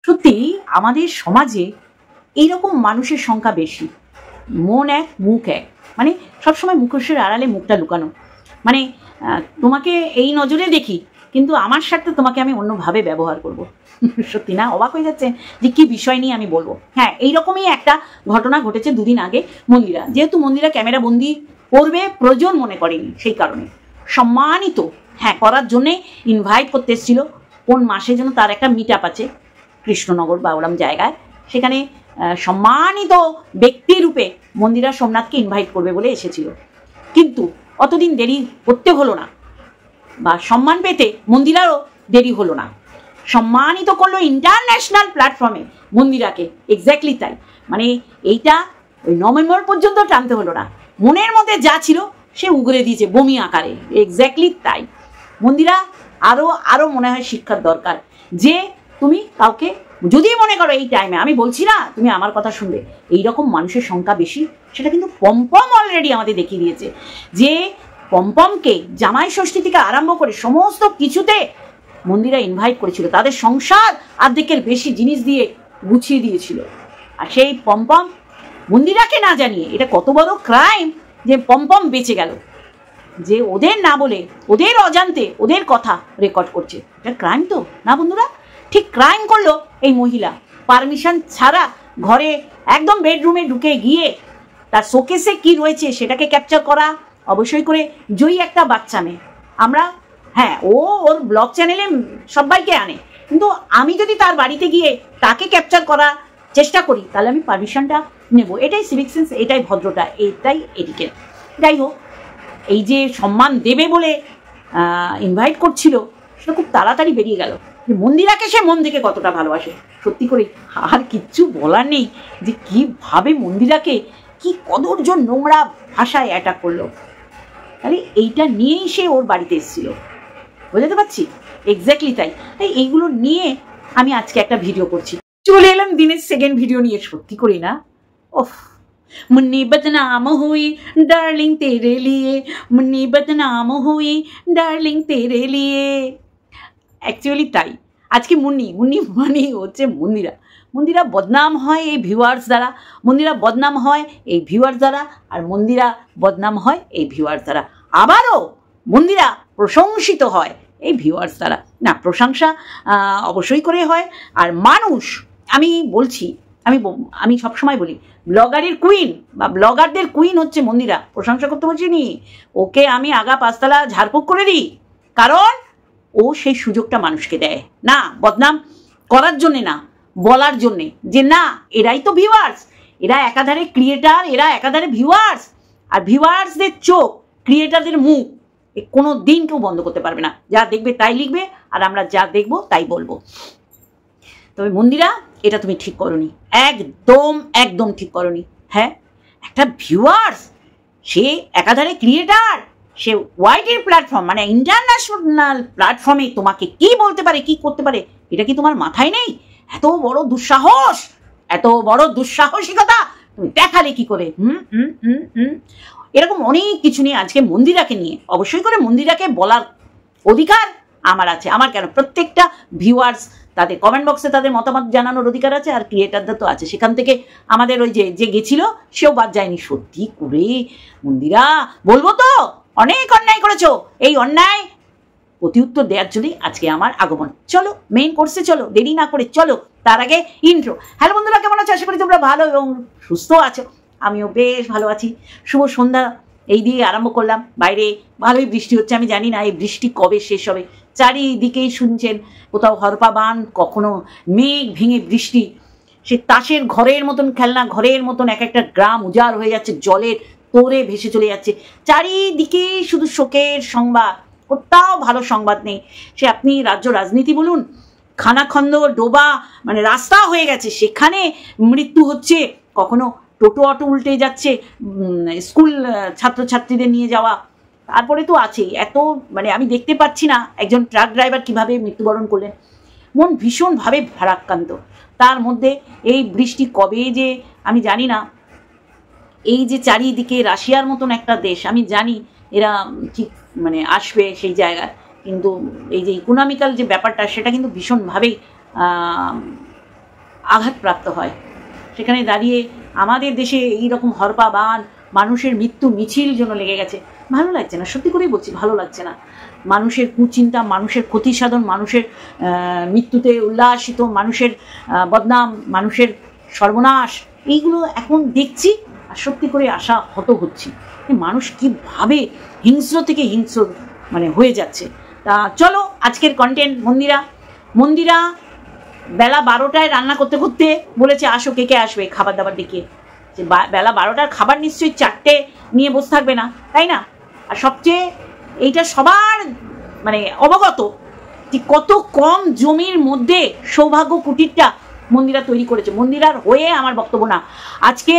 সত্যি আমাদের সমাজে এইরকম মানুষের সংখ্যা বেশি, মন এক মুখ এক, মানে সবসময় মুখোশের আড়ালে মুখটা লুকানো, মানে তোমাকে এই নজরে দেখি কিন্তু আমার সাথে তোমাকে আমি অন্যভাবে ব্যবহার করব। সত্যি না, অবাক হয়ে যাচ্ছে যে কি বিষয় নিয়ে আমি বলবো। হ্যাঁ, এইরকমই একটা ঘটনা ঘটেছে দুদিন আগে। মন্দিরা, যেহেতু মন্দিরা ক্যামেরা বন্দি করবে প্রয়োজন মনে করেনি, সেই কারণে সম্মানিত হ্যাঁ করার জন্যে ইনভাইট করতে এসেছিল। কোন মাসে যেন তার একটা মিট আপ আছে কৃষ্ণনগর বা ওরম জায়গায়, সেখানে সম্মানিত ব্যক্তিরূপে মন্দিরা সোমনাথকে ইনভাইট করবে বলে এসেছিল। কিন্তু অতদিন দেরি করতে হলো না, বা সম্মান পেতে মন্দিরারও দেরি হলো না। সম্মানিত করলো ইন্টারন্যাশনাল প্ল্যাটফর্মে মন্দিরাকে, এক্স্যাক্টলি তাই। মানে এইটা ওই নভেম্বর পর্যন্ত টানতে হলো না, মনের মধ্যে যা ছিল সে উগরে দিয়েছে বমি আকারে, এক্স্যাক্টলি তাই। মন্দিরা আরও মনে হয় শিক্ষার দরকার, যে তুমি কাউকে যদি মনে করো এই টাইমে, আমি বলছি না তুমি আমার কথা শুনবে, এইরকম মানুষের সংখ্যা বেশি, সেটা কিন্তু পম্পম অলরেডি আমাদের দেখিয়ে দিয়েছে। যে পম্পমকে জামাই ষষ্ঠী থেকে আরম্ভ করে সমস্ত কিছুতে মন্দিরা ইনভাইট করেছিল, তাদের সংসার অর্ধেকের বেশি জিনিস দিয়ে গুছিয়ে দিয়েছিল। আর সেই পম্পম মন্দিরাকে না জানিয়ে, এটা কত বড় ক্রাইম যে পম্পম বেঁচে গেল, যে ওদের না বলে ওদের অজান্তে ওদের কথা রেকর্ড করছে। এটা ক্রাইম তো না বন্ধুরা? ঠিক ক্রাইম করলো এই মহিলা, পারমিশন ছাড়া ঘরে একদম বেডরুমে ঢুকে গিয়ে তার শোকেসে কি রয়েছে সেটাকে ক্যাপচার করা, অবশ্যই করে জয়ী একটা বাচ্চা মেয়ে। আমরা হ্যাঁ, ওর ব্লগ চ্যানেলে সবাইকে আনে, কিন্তু আমি যদি তার বাড়িতে গিয়ে তাকে ক্যাপচার করার চেষ্টা করি তাহলে আমি পারমিশনটা নেব। এটাই সিভিক সেন্স, এটাই ভদ্রতা, এটাই এটিকেট। যাই হোক, এই যে সম্মান দেবে বলে ইনভাইট করছিল, সেটা খুব তাড়াতাড়ি বেরিয়ে গেল যে মন্দিরাকে সে মন থেকে কতটা ভালোবাসে। সত্যি করে আর কিচ্ছু বলার নেই যে কীভাবে মন্দিরাকে কি কদর্য নোংরা ভাষায় অ্যাটাক করলো। তাহলে এইটা নিয়েই সে ওর বাড়িতে এসেছিল, বুঝতে পারছি, এক্স্যাক্টলি তাই। তাই এইগুলো নিয়ে আমি আজকে একটা ভিডিও করছি, চলে এলাম দিনের সেকেন্ড ভিডিও নিয়ে। সত্যি করি না, ওফ, मुन्नी बदनाम हुई डार्लिंग तेरे लिए, मुन्नी बदनाम हुई डार्लिंग तेरे लिए। অ্যাকচুয়ালি তাই। আজকে মুন্নি মানেই হচ্ছে মন্দিরা বদনাম হয় এই ভিউয়ার্স দ্বারা, মন্দিরা বদনাম হয় এই ভিউয়ার্স দ্বারা, আর মন্দিরা বদনাম হয় এই ভিউয়ার্স দ্বারা। আবারও মন্দিরা প্রশংসিত হয় এই ভিউয়ার্স দ্বারা। না, প্রশংসা অবশ্যই করে হয়। আর মানুষ, আমি বলছি, আমি সবসময় বলি, ব্লগারের কুইন বা ব্লগারদের কুইন হচ্ছে মন্দিরা। প্রশংসা করতে বলছি নি, ওকে আমি আগা পাঁচতলা ঝাড়ফুঁক করে দিই, কারণ ও সেই সুযোগটা মানুষকে দেয় না বদনাম করার জন্যে, না বলার জন্যে যে না এরাই তো ভিউয়ার্স, এরা একাধারে ক্রিয়েটার, এরা একাধারে ভিউয়ার্স। আর ভিউয়ার্সদের চোখ, ক্রিয়েটারদের মুখ কোনো দিন কেউ বন্ধ করতে পারবে না। যা দেখবে তাই লিখবে, আর আমরা যা দেখবো তাই বলবো। তবে মন্দিরা, এটা তুমি ঠিক করোনি, একদম ঠিক করোনি। হ্যাঁ, একটা ভিউয়ার্স, সে একাধারে ক্রিয়েটার, সে ওয়াইডের প্ল্যাটফর্ম মানে ইন্টারন্যাশনাল প্ল্যাটফর্মে তোমাকে কি বলতে পারে, কি করতে পারে, এটা কি তোমার মাথায় নেই? এত বড় দুঃসাহস, এত বড় দুঃসাহসিকতা তুমি দেখালে কি করে? এরকম অনেক কিছু নিয়ে আজকে মন্দিরাকে নিয়ে, অবশ্যই করে মন্দিরাকে বলার অধিকার আমার আছে। আমার কেন, প্রত্যেকটা ভিউয়ার্স তাদের কমেন্ট বক্সে তাদের মতামত জানানোর অধিকার আছে, আর ক্রিয়েটারদের তো আছে। সেখান থেকে আমাদের ওই যে গেছিল সেও বাদ যায়নি। সত্যি করে মন্দিরা, বলবো তো অনেক অন্যায় করেছো, এই অন্যায় প্রতি উত্তর দেওয়ার জন্যই আজকে আমার আগমন। চলো মেইন কোর্সে চলো, দেরি না করে চলো। তার আগে ইন্ট্রো। হ্যালো বন্ধুরা, কেমন আছো? আশা করি তোমরা ভালো এবং সুস্থ আছো। আমিও বেশ ভালো আছি। শুভ সন্ধ্যা এই দিয়ে আরম্ভ করলাম। বাইরে ভালোই বৃষ্টি হচ্ছে, আমি জানি না এই বৃষ্টি কবে শেষ হবে। চারিদিকেই শুনছেন, কোথাও হরপা বান, কখনো মেঘ ভেঙে বৃষ্টি, সে তাসের ঘরের মতন খেলনা ঘরের মতন এক একটা গ্রাম উজাড় হয়ে যাচ্ছে, জলের তোরে ভেসে চলে যাচ্ছে। চারিদিকেই শুধু শোকের সংবাদ, কোথাও ভালো সংবাদ নেই। সে আপনি রাজ্য রাজনীতি বলুন, খানাখন্দ ডোবা মানে রাস্তা হয়ে গেছে, সেখানে মৃত্যু হচ্ছে, কখনো টোটো অটো উল্টে যাচ্ছে, স্কুল ছাত্রছাত্রীদের নিয়ে যাওয়া। তারপরে তো আছেই এত, মানে আমি দেখতে পাচ্ছি না একজন ট্রাক ড্রাইভার কিভাবে মৃত্যুবরণ করলেন। মন ভীষণভাবে ভারাক্রান্ত। তার মধ্যে এই বৃষ্টি কবে যে আমি জানি না। এই যে চারিদিকে রাশিয়ার মতন একটা দেশ, আমি জানি এরা ঠিক মানে আসবে সেই জায়গায়, কিন্তু এই যে ইকোনমিক্যাল যে ব্যাপারটা সেটা কিন্তু ভীষণভাবেই আঘাতপ্রাপ্ত হয়। সেখানে দাঁড়িয়ে আমাদের দেশে এইরকম হরপা বান মানুষের মৃত্যু মিছিল জন্য লেগে গেছে। ভালো লাগছে না, সত্যি করেই বলছি, ভালো লাগছে না। মানুষের কুচিন্তা, মানুষের ক্ষতি সাধন, মানুষের মৃত্যুতে উল্লাসিত, মানুষের বদনাম, মানুষের সর্বনাশ, এইগুলো এখন দেখছি আর সত্যি করে আশা হত হচ্ছি মানুষ কীভাবে হিংস্র থেকে হিংস্র মানে হয়ে যাচ্ছে। তা চলো আজকের কন্টেন্ট। মন্দিরা বেলা 12টায় রান্না করতে করতে বলেছে আসো, কে কে আসবে খাবার দাবার দেখিয়ে। যে বেলা 12টার খাবার নিশ্চয়ই 4টে নিয়ে বসে থাকবে না, তাই না? আর সবচেয়ে এইটা সবার মানে অবগত যে কত কম জমির মধ্যে সৌভাগ্য কুটিরটা মন্দিরা তৈরি করেছে। মন্দিরার হয়ে আমার বক্তব্য না, আজকে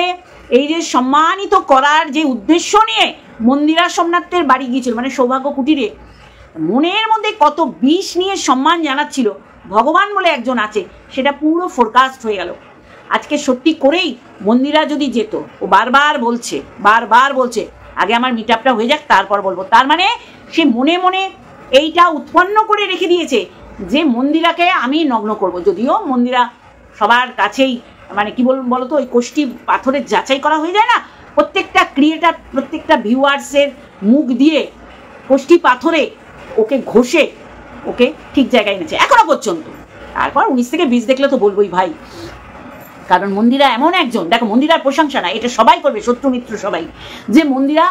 এই যে সম্মানিত করার যে উদ্দেশ্য নিয়ে মন্দিরা সোমনাথের বাড়ি গিয়েছিল, মানে সৌভাগ্য কুটিরে, মনের মধ্যে কত বিষ নিয়ে সম্মান জানাচ্ছিল। ভগবান বলে একজন আছে, সেটা পুরো ফোরকাস্ট হয়ে গেল। আজকে সত্যি করেই মন্দিরা যদি যেত, ও বারবার বলছে আগে আমার মিট আপটা হয়ে যাক তারপর বলবো। তার মানে সে মনে মনে এইটা উৎপন্ন করে রেখে দিয়েছে যে মন্দিরাকে আমি নগ্ন করব। যদিও মন্দিরা সবার কাছেই মানে কি বলতো, ওই কোষ্ঠী পাথরের যাচাই করা হয়ে যায় না, প্রত্যেকটা ক্রিয়েটার, প্রত্যেকটা ভিউয়ার্সের মুখ দিয়ে কোষ্ঠী পাথরে ওকে ঘষে ওকে ঠিক জায়গায় এনেছে এখনো পর্যন্ত। তারপর 19 থেকে 20 দেখলে তো বলবোই ভাই, কারণ মন্দিরা এমন একজন, দেখো মন্দিরার প্রশংসা না, এটা সবাই করবে, শত্রু মিত্র সবাই, যে মন্দিরা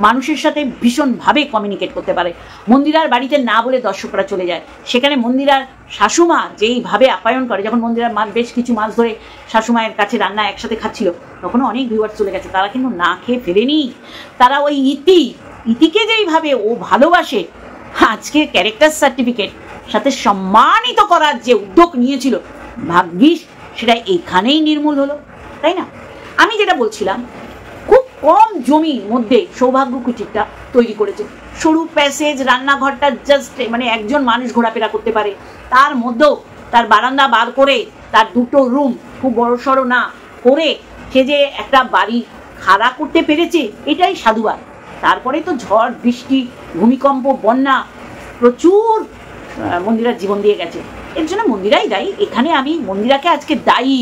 মানুষের সাথে ভীষণভাবে কমিউনিকেট করতে পারে। মন্দিরার বাড়িতে না বলে দর্শকরা চলে যায়, সেখানে মন্দিরার শাশুমা যেইভাবে আপ্যায়ন করে, যখন মন্দিরার বেশ কিছু মাস ধরে শাশুমায়ের কাছে রান্না একসাথে খাচ্ছিল, তখনও অনেক ভিউয়ার্স চলে গেছে, তারা কিন্তু না খেয়ে ফেরেনি। তারা ওই ইতিকে যেইভাবে ও ভালোবাসে, আজকে ক্যারেক্টার সার্টিফিকেট সাথে সম্মানিত করার যে উদ্যোগ নিয়েছিল, ভাগ্যিস সেটা এখানেই নির্মূল হলো, তাই না? আমি যেটা বলছিলাম, খুব কম জমির মধ্যে সৌভাগ্য কুটিরটা তৈরি করেছে। সরু প্যাসেজ, রান্নাঘরটা জাস্ট মানে একজন মানুষ ঘোরাফেরা করতে পারে, তার মধ্যেও তার বারান্দা বার করে তার 2টো রুম খুব বড়সড় না করে সে যে একটা বাড়ি খাড়া করতে পেরেছে, এটাই সাধুবাদ। তারপরে তো ঝড় বৃষ্টি, ভূমিকম্প, বন্যা প্রচুর মন্দিরার জীবন দিয়ে গেছে। এর জন্য মন্দিরাই দায়ী। এখানে আমি মন্দিরাকে আজকে দায়ী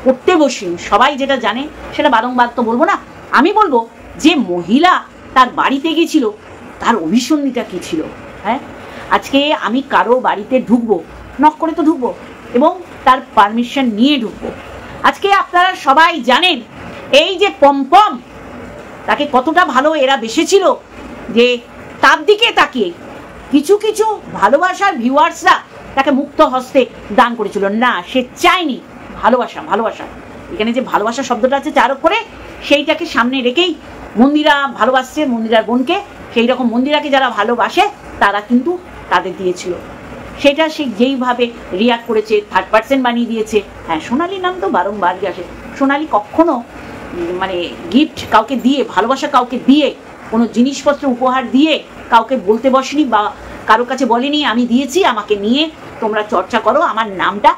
করতে বসিনি, সবাই যেটা জানে সেটা বারংবার তো বলবো না। আমি বলবো যে মহিলা তার বাড়িতে গেছিল, তার অভিসন্ধিটা কি ছিল। হ্যাঁ, আজকে আমি কারো বাড়িতে ঢুকবো, নক করে তো ঢুকবো এবং তার পারমিশন নিয়ে ঢুকবো। আজকে আপনারা সবাই জানেন এই যে পম্পম, তাকে কতটা ভালো এরা বেসেছিল, যে তার দিকে তাকিয়ে কিছু কিছু ভালোবাসার ভিউয়ার্সরা তাকে মুক্ত হস্তে দান করেছিল। না, সে চায়নি ভালোবাসা। এখানে যে ভালোবাসা শব্দটা আছে চার করে, সেইটাকে সামনে রেখেই মন্দিরা ভালোবাসছে মন্দিরার বোনকে। সেই রকম মন্দিরাকে যারা ভালোবাসে তারা কিন্তু তাদের দিয়েছিল। সেটা সে যেইভাবে রিয়াক্ট করেছে, 3rd পার্সন বানিয়ে দিয়েছে। হ্যাঁ, সোনালির নাম তো বারংবার আসে। সোনালি কখনো মানে গিফট কাউকে দিয়ে, ভালোবাসা কাউকে দিয়ে, কোনো জিনিসপত্র উপহার দিয়ে কাউকে বলতে বসেনি বা কারো কাছে বলেনি আমি দিয়েছি, আমাকে নিয়ে তোমরা চর্চা করো, আমার নামটা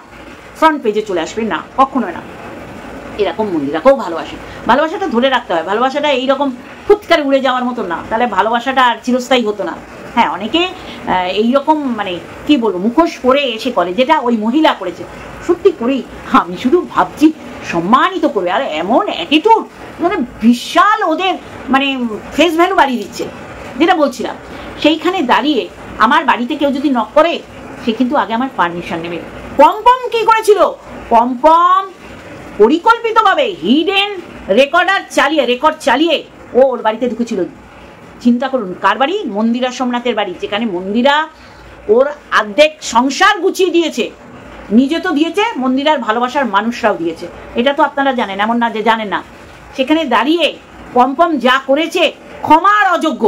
ফ্রন্ট পেজে চলে আসবে, না, কখনো না। এরকম মন্দিরাকেও ভালোবাসাটা ধরে রাখতে হয়। ভালোবাসাটা এইরকম ফুৎকারে উড়ে যাওয়ার মতো না, তাহলে ভালোবাসাটা আর চিরস্থায়ী হতো না। হ্যাঁ, অনেকে এইরকম মানে কি বলবো, মুখোশ পরে এসে করে, যেটা ওই মহিলা করেছে। সত্যি করেই আমি শুধু ভাবছি সম্মানিত করবে, আর এমন অ্যাটিটিউড মানে বিশাল ওদের মানে ফেস ভ্যালু বাড়িয়ে দিচ্ছে। যেটা বলছিলাম, সেইখানে দাঁড়িয়ে আমার বাড়িতে কেউ যদি নক করে, সে কিন্তু আগে আমার পারমিশন নেবে। পম্পম কি করেছিল? পম্পম পরিকল্পিতভাবে হিডেন রেকর্ড চালিয়ে ও ওর বাড়িতে ঢুকেছিল। চিন্তা করুন, কার বাড়ি? মন্দিরা সোমনাথের বাড়ি, যেখানে মন্দিরা ওর অর্ধেক সংসার গুছিয়ে দিয়েছে। নিজে তো দিয়েছে, মন্দিরার ভালোবাসার মানুষরাও দিয়েছে। এটা তো আপনারা জানেন, এমন না যে জানেন না। সেখানে দাঁড়িয়ে পম্পম যা করেছে ক্ষমার অযোগ্য।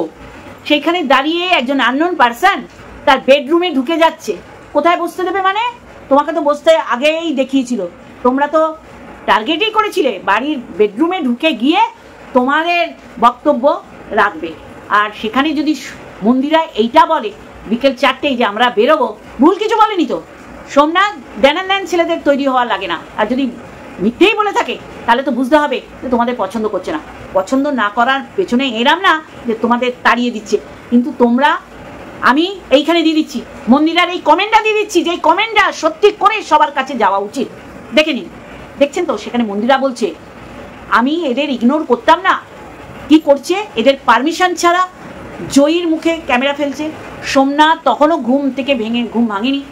সেখানে দাঁড়িয়ে একজন আননোন পারসন তার বেডরুমে ঢুকে যাচ্ছে। কোথায় বসতে দেবে মানে? তোমাকে তো বসতে আগেই দেখিয়েছিল, তোমরা তো টার্গেটই করেছিলে বাড়ির বেডরুমে ঢুকে গিয়ে তোমাদের বক্তব্য রাখবে। আর সেখানে যদি মন্দিরা এইটা বলে বিকেল 4টেই যে আমরা বেরোবো, ভুল কিছু বলেনি তো। সোমনাথ দেন ছেলেদের তৈরি হওয়া লাগে না। আর যদি মিথ্যেই বলে থাকে তাহলে তো বুঝতে হবে যে তোমাদের পছন্দ করছে না। পছন্দ না করার পেছনে এরাম না যে তোমাদের তাড়িয়ে দিচ্ছে, কিন্তু তোমরা, আমি এইখানে দিয়ে দিচ্ছি, মন্দিরার এই কমেন্টটা দিয়ে দিচ্ছি, যে কমেন্টটা সত্যি করে সবার কাছে যাওয়া উচিত। দেখে নিন, দেখছেন তো সেখানে মন্দিরা বলছে আমি এদের ইগনোর করতাম না, কি করছে এদের পারমিশন ছাড়া জয়ীর মুখে ক্যামেরা ফেলছে। সোমনাথ তখনও ঘুম ভাঙেনি।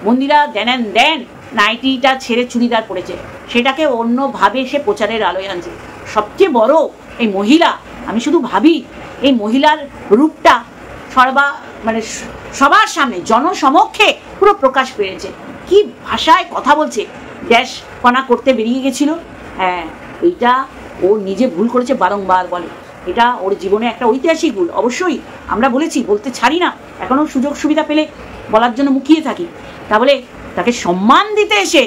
মন্দিরা দেন নাইটিটা ছেড়ে চুড়িদার পড়েছে, সেটাকে অন্যভাবে সে প্রচারের আলোয় আনছে। সবচেয়ে বড় এই মহিলা, আমি শুধু ভাবি এই মহিলার রূপটা সবার সামনে জনসমক্ষে পুরো প্রকাশ পেয়েছে। কি ভাষায় কথা বলছে, ড্যাশ কণা করতে বেরিয়ে গেছিল। হ্যাঁ, এইটা ও নিজে ভুল করেছে, বারংবার বলে এটা ওর জীবনে একটা ঐতিহাসিক ভুল। অবশ্যই আমরা বলতে ছাড়ি না, এখনও সুযোগ সুবিধা পেলে বলার জন্য মুখিয়ে থাকি। তাহলে তাকে সম্মান দিতে এসে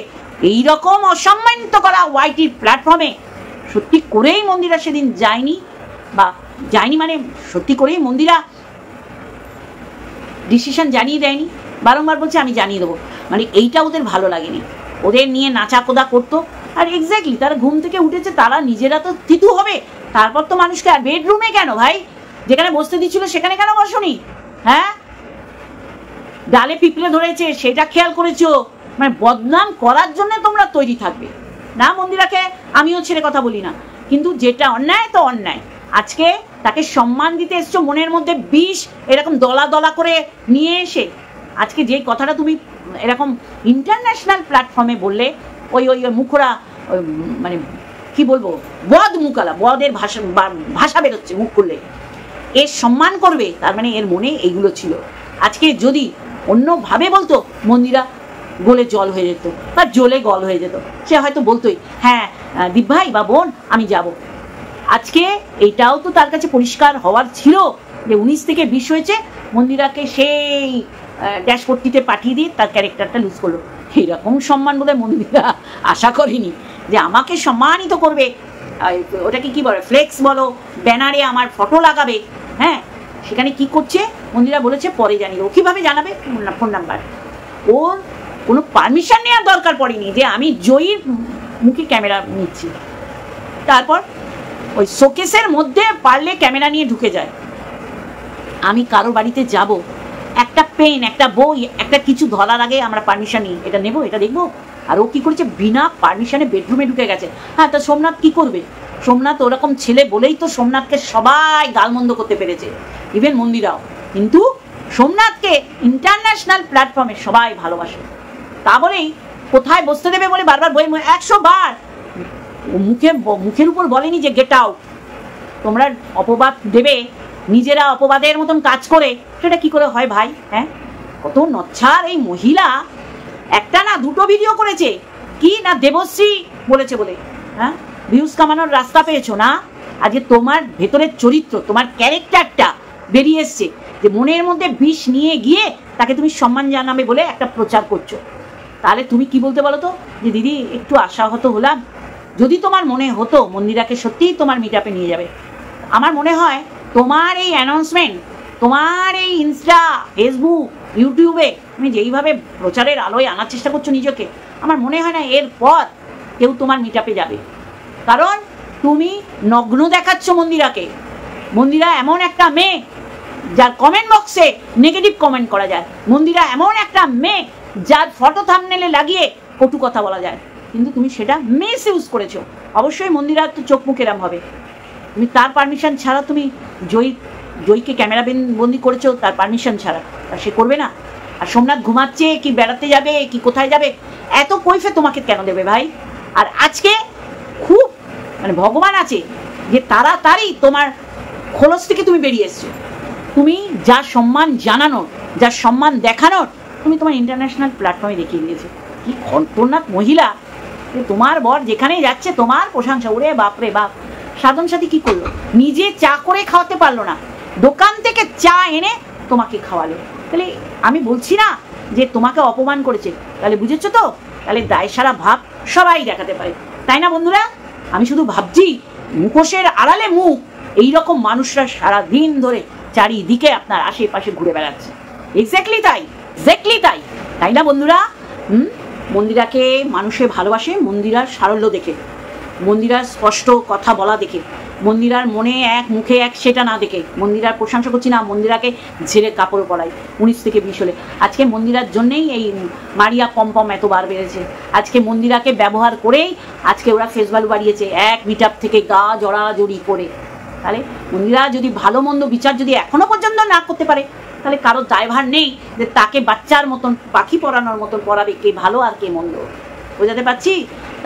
এই রকম অসম্মানিত করা ওয়াইটির প্ল্যাটফর্মে সত্যি করেই মন্দিরা সেদিন যায়নি, মানে সত্যি করেই মন্দিরা ডিসিশন জানিয়ে দেয়নি, বারংবার বলছে আমি জানিয়ে দেবো। মানে এইটা ওদের ভালো লাগেনি, ওদের নিয়ে নাচাকোদা করতো। আর এক্স্যাক্টলি তারা ঘুম থেকে উঠেছে, তারা নিজেরা তো থিতু হবে, তারপর তো মানুষকে। আর বেডরুমে কেন ভাই, যেখানে বসতে দিচ্ছিল সেখানে কেন বসনি? হ্যাঁ, ডালে পিঁপড়ে ধরেছে সেটা খেয়াল করেছো? মানে বদনাম করার জন্য তোমরা তৈরি থাকবে না। মন্দিরাকে আমিও ছেড়ে কথা বলি না, কিন্তু যেটা অন্যায় তো অন্যায়। আজকে তাকে সম্মান দিতে এসছো, মনের মধ্যে বিষ এরকম দলা করে নিয়ে এসে আজকে যে কথাটা তুমি এরকম ইন্টারন্যাশনাল প্ল্যাটফর্মে বললে, ওই মুখরা মানে কি বলবো, বদ মুখালা, বদের ভাষা বেরোচ্ছে মুখ করলে। এর সম্মান করবে, তার মানে এর মনে এইগুলো ছিল। আজকে যদি অন্যভাবে বলতো, মন্দিরা গলে জল হয়ে যেত বা জলে গল হয়ে যেত, সে হয়তো বলতোই হ্যাঁ দীপ ভাই বা বোন আমি যাব। আজকে এটাও তো তার কাছে পরিষ্কার হওয়ার ছিল যে 19 থেকে 20 হয়েছে, মন্দিরাকে সেই ড্যাশবোর্ডটিতে পাঠিয়ে দিয়ে তার ক্যারেক্টারটা লুজ করলো। এইরকম সম্মান বোধহয় মন্দিরা আশা করিনি যে আমাকে সম্মানিত করবে। ওটাকে কি বলে, ফ্লেক্স বলো, ব্যানারে আমার ফটো লাগাবে। হ্যাঁ, সেখানে কি করছে মন্দিরা বলেছে পরে জানিয়ে দেবো। কীভাবে জানাবে? Phone number. ওর কোনো পারমিশন নেওয়ার দরকার পড়েনি যে আমি জয়ীর মুখে ক্যামেরা নিচ্ছি। তারপর ওই শোকেসের মধ্যে পারলে ক্যামেরা নিয়ে ঢুকে যায়। আমি কারো বাড়িতে যাব, একটা পেন, একটা বই, একটা কিছু ধরার আগে আমরা পারমিশন নিই, এটা নেবো, এটা দেখবো। আর ও কি করেছে, বিনা পারমিশনে বেডরুমে ঢুকে গেছে। হ্যাঁ, তা সোমনাথ কি করবে? সোমনাথ ওরকম ছেলে বলেই তো সোমনাথকে সবাই গালমন্দ করতে পেরেছে, ইভেন মন্দিরাও। কিন্তু সোমনাথকে ইন্টারন্যাশনাল প্ল্যাটফর্মে সবাই ভালোবাসে। তা বলেই কোথায় বসতে দেবে বলে বারবার বই 100 বার মুখের উপর বলেনি যে গেট আউট। তোমরা অপবাদ দেবে, নিজেরা অপবাদের মতন কাজ করে, সেটা কি করে হয় ভাই? হ্যাঁ, কত নচ্ছার এই মহিলা। একটা না দুটো ভিডিও করেছে, কি না দেবশ্রী বলেছে বলে, হ্যাঁ ভিউজ কামানোর রাস্তা পেয়েছো না। আজকে তোমার ভেতরের চরিত্র, তোমার ক্যারেক্টারটা বেরিয়ে এসছে, যে মনের মধ্যে বিষ নিয়ে গিয়ে তাকে তুমি সম্মান জানাবে বলে একটা প্রচার করছো। তাহলে তুমি কি বলতে বলো তো, যে দিদি একটু আশাহত হলাম, যদি তোমার মনে হতো মন্দিরাকে সত্যিই তোমার মিট আপে নিয়ে যাবে। আমার মনে হয় তোমার এই অ্যানাউন্সমেন্ট, তোমার এই ইনস্টা, ফেসবুক, ইউটিউবে তুমি যেইভাবে প্রচারের আলোয় আনার চেষ্টা করছো নিজেকে, আমার মনে হয় না এরপর কেউ তোমার মিট আপে যাবে। কারণ তুমি নগ্ন দেখাচ্ছ মন্দিরাকে। মন্দিরা এমন একটা মেয়ে যার কমেন্ট বক্সে নেগেটিভ কমেন্ট করা যায়। মন্দিরা এমন একটা মেয়ে যার ফটো থাম্বনেলে লাগিয়ে কটু কথা বলা যায়, কিন্তু তুমি সেটা মিস ইউজ করেছো। অবশ্যই মন্দিরার তো চোখ মুখ এরম হবে। তুমি তার পারমিশন ছাড়া তুমি জয়ীকে ক্যামেরা বন্দি করেছো তার পারমিশন ছাড়া, আর সে করবে না। আর সোমনাথ ঘুমাচ্ছে কি বেড়াতে যাবে কি কোথায় যাবে, এত কৈফে তোমাকে কেন দেবে ভাই? আর আজকে খুব মানে ভগবান আছে যে তাড়াতাড়ি তোমার খোলস থেকে তুমি বেরিয়ে এসছো। তুমি যা সম্মান জানানোর, যা সম্মান দেখানোর, তুমি তোমার ইন্টারন্যাশনাল প্ল্যাটফর্মে দেখিয়ে দিয়েছো। কি খতরনাক মহিলা! তোমার বর যেখানেই যাচ্ছে তোমার প্রশংসা। ওরে বাপরে বাপ! সাধন সাথী কি করলো? নিজে চা করে খাওয়াতে পারলো না, দোকান থেকে চা এনে তোমাকে খাওয়ালো। তাহলে আমি বলছি না যে তোমাকে অপমান করেছে, তাহলে বুঝেছো তো? তাহলে দায় সারা ভাব সবাই দেখাতে পারে, তাই না বন্ধুরা? আমি শুধু ভাবছি মুখোশের আড়ালে মুখ, এইরকম মানুষরা সারা দিন ধরে চারিদিকে আপনার আশেপাশে ঘুরে বেড়াচ্ছে। এক্স্যাক্টলি তাই, তাই না বন্ধুরা? মন্দিরাকে মানুষে ভালোবাসে মন্দিরার সারল্য দেখে। মন্দিরার স্পষ্ট কথা বলা দেখে, মন্দিরার মনে এক মুখে এক সেটা না দেখে, মন্দিরার প্রশংসা করছি না, মন্দিরাকে ঝেড়ে কাপড় পরাই 19 থেকে 20 হলে। আজকে মন্দিরার জন্যেই এই মারিয়া পম্পম এতবার বেড়েছে। আজকে মন্দিরাকে ব্যবহার করেই আজকে ওরা ফেস ভ্যালু বাড়িয়েছে, এক মিটআপ থেকে গা জড়াজড়ি করে। তাহলে মন্দিরা যদি ভালো মন্দ বিচার যদি এখনো পর্যন্ত না করতে পারে, তাহলে কারো দায়ভার নেই যে তাকে বাচ্চার মতন পাখি পরানোর মতন পরাবে কে ভালো আর কে মন্দ। বোঝাতে পারছি?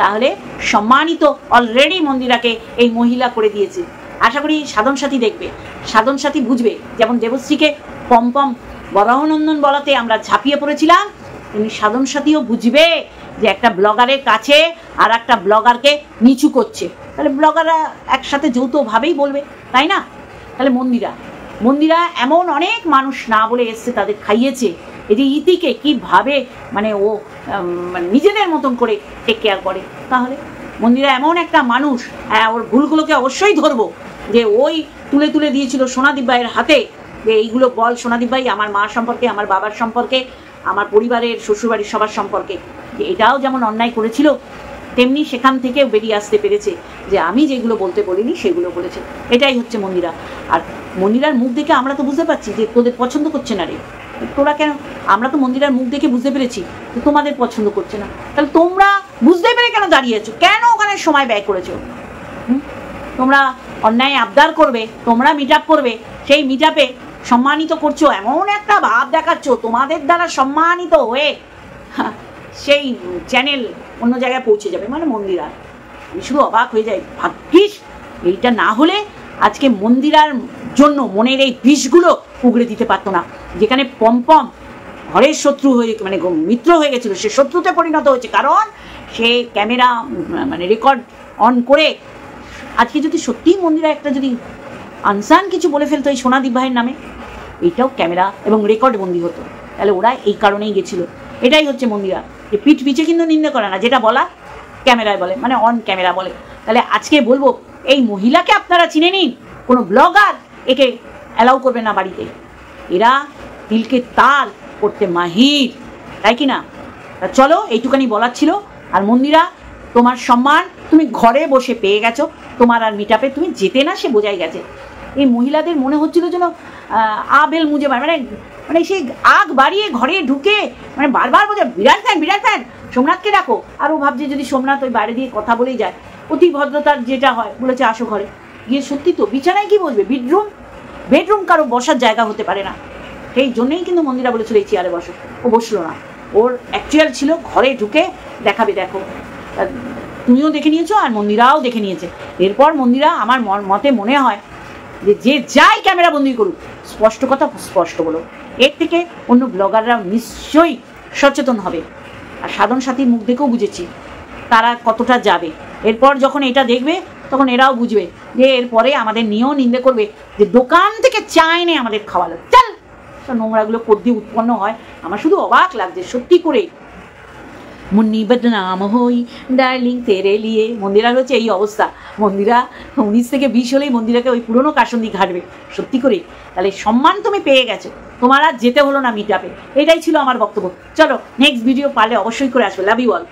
তাহলে সম্মানিত অলরেডি মন্দিরাকে এই মহিলা করে দিয়েছে। আশা করি সাধন সাথী দেখবে, সাধন সাথী বুঝবে। যেমন দেবশ্রীকে পম্পম বরাহনন্দন বলাতে আমরা ঝাঁপিয়ে পড়েছিলাম, তেমনি সাধন সাথীও বুঝবে যে একটা ব্লগারের কাছে আর একটা ব্লগারকে নিচু করছে, তাহলে ব্লগাররা একসাথে যৌথভাবেই বলবে, তাই না? তাহলে মন্দিরা এমন অনেক মানুষ না বলে এসছে, তাদের খাইয়েছে। এই যে ইতিকে কিভাবে মানে ও মানে নিজেদের মতন করে টেক কেয়ার করে। তাহলে মন্দিরা এমন একটা মানুষ, হ্যাঁ ওর ভুলগুলোকে অবশ্যই ধরবো, যে ওই তুলে তুলে দিয়েছিল সোনাদীপ ভাইয়ের হাতে যে এইগুলো বল সোনাদীপ ভাই আমার মা সম্পর্কে, আমার বাবার সম্পর্কে, আমার পরিবারের শ্বশুরবাড়ির সবার সম্পর্কে, যে এটাও যেমন অন্যায় করেছিল, তেমনি সেখান থেকেও বেরিয়ে আসতে পেরেছে যে আমি যেগুলো বলতে বলিনি সেগুলো বলেছে। এটাই হচ্ছে মন্দিরা। আর মন্দিরার মুখ দেখে আমরা তো বুঝতে পারছি যে তোদের পছন্দ করছে না রে, তোরা কেন? আমরা তো মন্দিরার মুখ দেখে বুঝতে পেরেছি যে তোমাদের পছন্দ করছে না। তাহলে তোমরা বুঝতে পেরে কেন দাঁড়িয়েছো? কেন ওখানে সময় ব্যয় করেছো? তোমরা অন্যায় আবদার করবে, তোমরা মিট আপ করবে, সেই মিট আপে সম্মানিত করছো, এমন একটা ভাব দেখাচ্ছ তোমাদের দ্বারা সম্মানিত হয়ে সেই চ্যানেল অন্য জায়গায় পৌঁছে যাবে। মানে মন্দিরা, আমি শুধু অবাক হয়ে যাই। ভাগ্যিস এইটা না হলে আজকে মন্দিরার জন্য মনের এই বিষগুলো উগড়ে দিতে পারতো না। যেখানে পম্পম ঘরের শত্রু হয়ে মানে মিত্র হয়ে গেছিল, সে শত্রুতে পরিণত হয়েছে, কারণ সে ক্যামেরা মানে রেকর্ড অন করে আজকে যদি সত্যিই মন্দিরা একটা যদি আনসান কিছু বলে ফেলতো এই সোনাদীপ ভাইয়ের নামে, এইটাও ক্যামেরা এবং রেকর্ড বন্দি হতো। তাহলে ওরা এই কারণেই গেছিল। এটাই হচ্ছে মন্দিরা, যে পিঠ পিছে কিন্তু নিন্দা করে না, যেটা বলা ক্যামেরায় বলে, মানে অন ক্যামেরা বলে। তাহলে আজকে বলবো এই মহিলাকে আপনারা চিনে নিন, কোনো ব্লগার একে অ্যালাউ করবে না বাড়িতে। এরা দিলকে তাল করতে মাহির, তাই কি না? চলো এইটুকানি বলার ছিল। আর মন্দিরা, তোমার সম্মান তুমি ঘরে বসে পেয়ে গেছো, তোমার আর মিট আপে তুমি যেতে না, সে বোঝাই গেছে। এই মহিলাদের মনে হচ্ছিল যেন আবেল মুজে মানে মানে সেই আগ বাড়িয়ে ঘরে ঢুকে মানে বারবার বোঝা বিরাট ফ্যান সোমনাথকে ডাকো। আর ও ভাবছে যদি সোমনাথ ওই বাইরে দিয়ে কথা বলেই যায়, অতি ভদ্রতার যেটা হয়, বলেছে আসো ঘরে গিয়ে। সত্যি তো, বিছানায় কি বসবে? বেডরুম কারো বসার জায়গা হতে পারে না। সেই জন্যই কিন্তু মন্দিরা বলেছিল এই চেয়ারে বসো, ও বসলো না। ওর অ্যাকচুয়াল ছিল ঘরে ঢুকে দেখাবে, দেখো তুমিও দেখে নিয়েছো আর মন্দিরাও দেখে নিয়েছে। এরপর মন্দিরা আমার মতে মনে হয় যে যাই ক্যামেরা বন্দি করুক, স্পষ্ট কথা স্পষ্ট বলো। এর থেকে অন্য ব্লগাররাও নিশ্চয়ই সচেতন হবে। আর সাধন সাথীর মুখ দেখেও বুঝেছি তারা কতটা যাবে। এরপর যখন এটা দেখবে তখন এরাও বুঝবে যে এরপরে আমাদের নিয়েও নিন্দে করবে যে দোকান থেকে চা এনে আমাদের খাওয়ালো। চল, নোংরাগুলো কোদ্দি উৎপন্ন হয়। আমার শুধু অবাক লাগছে সত্যি করে। মুন্নি বদনাম হই ডার্লিং তেরে লিয়ে, মন্দিরার হচ্ছে এই অবস্থা। মন্দিরা 19 থেকে 20 হলেই মন্দিরাকে ওই পুরনো কাসন্দি ঘাটবে সত্যি করে। তাহলে সম্মান তুমি পেয়ে গেছো, তোমার আর যেতে হলো না মিট আপে। এটাই ছিল আমার বক্তব্য। চলো নেক্সট ভিডিও পারলে অবশ্যই করে আসবে। Love you all.